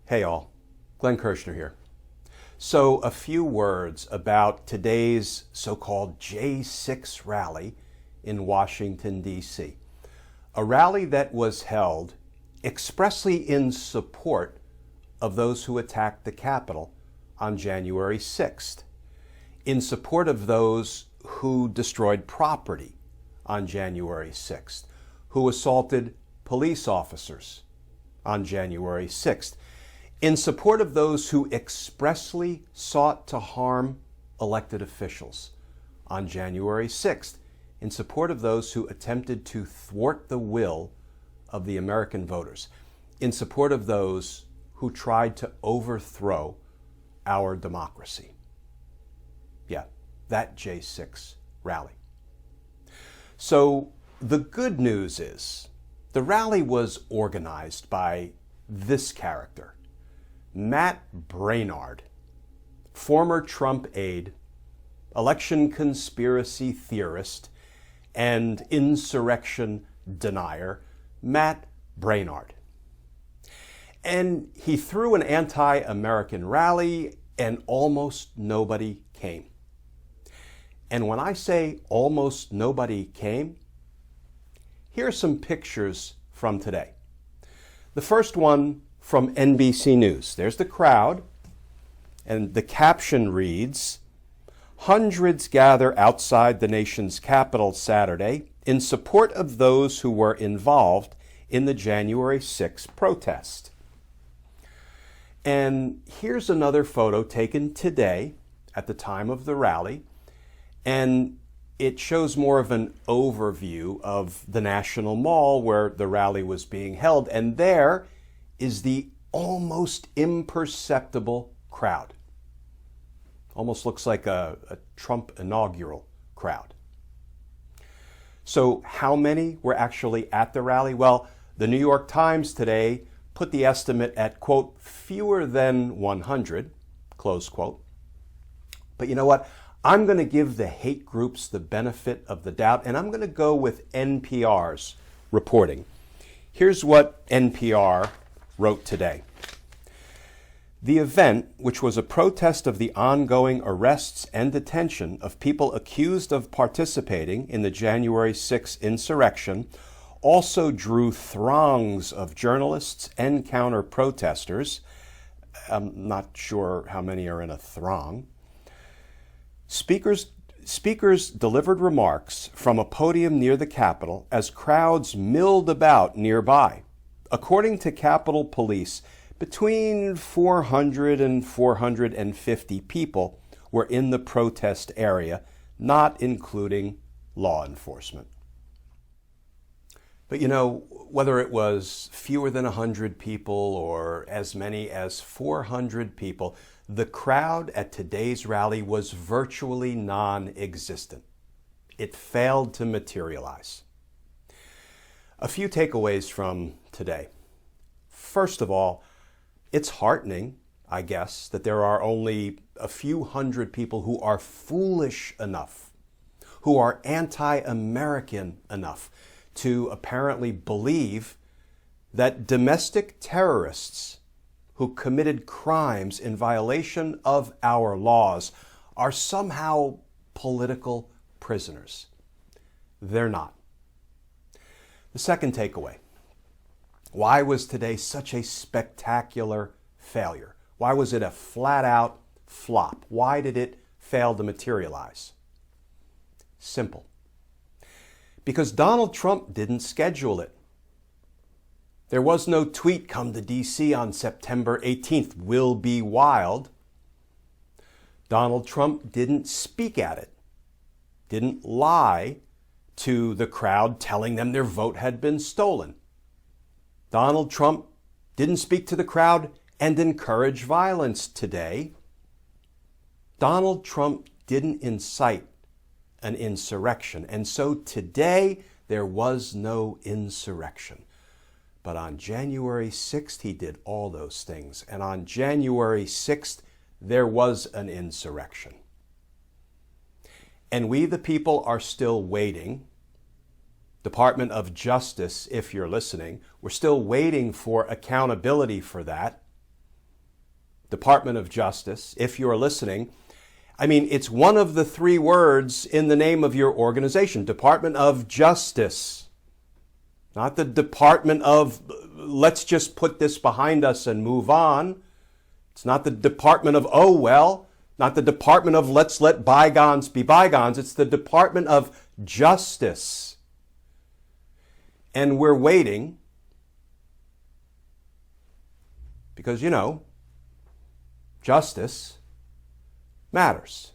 Hey all, Glenn Kirshner here. So a few words about today's so-called J6 rally in Washington, D.C. A rally that was held expressly in support of those who attacked the Capitol on January 6th, in support of those who destroyed property on January 6th, who assaulted police officers on January 6th, in support of those who expressly sought to harm elected officials on January 6th, in support of those who attempted to thwart the will of the American voters, in support of those who tried to overthrow our democracy. Yeah, that J6 rally. So the good news is the rally was organized by this character, Matt Braynard, former Trump aide, election conspiracy theorist, and insurrection denier, Matt Braynard. And he threw an anti-American rally and almost nobody came. And when I say almost nobody came, here are some pictures from today. The first one from NBC News. There's the crowd, and the caption reads, "Hundreds gather outside the nation's capital Saturday in support of those who were involved in the January 6th protest." And here's another photo taken today at the time of the rally, and it shows more of an overview of the National Mall where the rally was being held, and there is the almost imperceptible crowd. Almost looks like a Trump inaugural crowd. So how many were actually at the rally? Well, the New York Times today put the estimate at, quote, fewer than 100, close quote. But you know what? I'm going to give the hate groups the benefit of the doubt, and I'm going to go with NPR's reporting. Here's what NPR wrote today. The event, which was a protest of the ongoing arrests and detention of people accused of participating in the January 6th insurrection, also drew throngs of journalists and counter-protesters. I'm not sure how many are in a throng. Speakers delivered remarks from a podium near the Capitol as crowds milled about nearby. According to Capitol Police, between 400 and 450 people were in the protest area, not including law enforcement. But you know, whether it was fewer than 100 people or as many as 400 people, the crowd at today's rally was virtually non-existent. It failed to materialize. A few takeaways from today. First of all, it's heartening, I guess, that there are only a few hundred people who are foolish enough, who are anti-American enough to apparently believe that domestic terrorists who committed crimes in violation of our laws are somehow political prisoners. They're not. The second takeaway. Why was today such a spectacular failure? Why was it a flat-out flop? Why did it fail to materialize? Simple. Because Donald Trump didn't schedule it. There was no tweet, "Come to D.C. on September 18th, will be wild." Donald Trump didn't speak at it, didn't lie to the crowd telling them their vote had been stolen. Donald Trump didn't speak to the crowd and encourage violence today. Donald Trump didn't incite an insurrection, and so today there was no insurrection. But on January 6th, he did all those things. And on January 6th, there was an insurrection. And we, the people, are still waiting. Department of Justice, if you're listening, we're still waiting for accountability for that. Department of Justice, if you're listening. I mean, it's one of the three words in the name of your organization, Department of Justice. Not the Department of, let's just put this behind us and move on. It's not the Department of, oh, well, not the Department of let's let bygones be bygones. It's the Department of Justice. And we're waiting because, justice matters.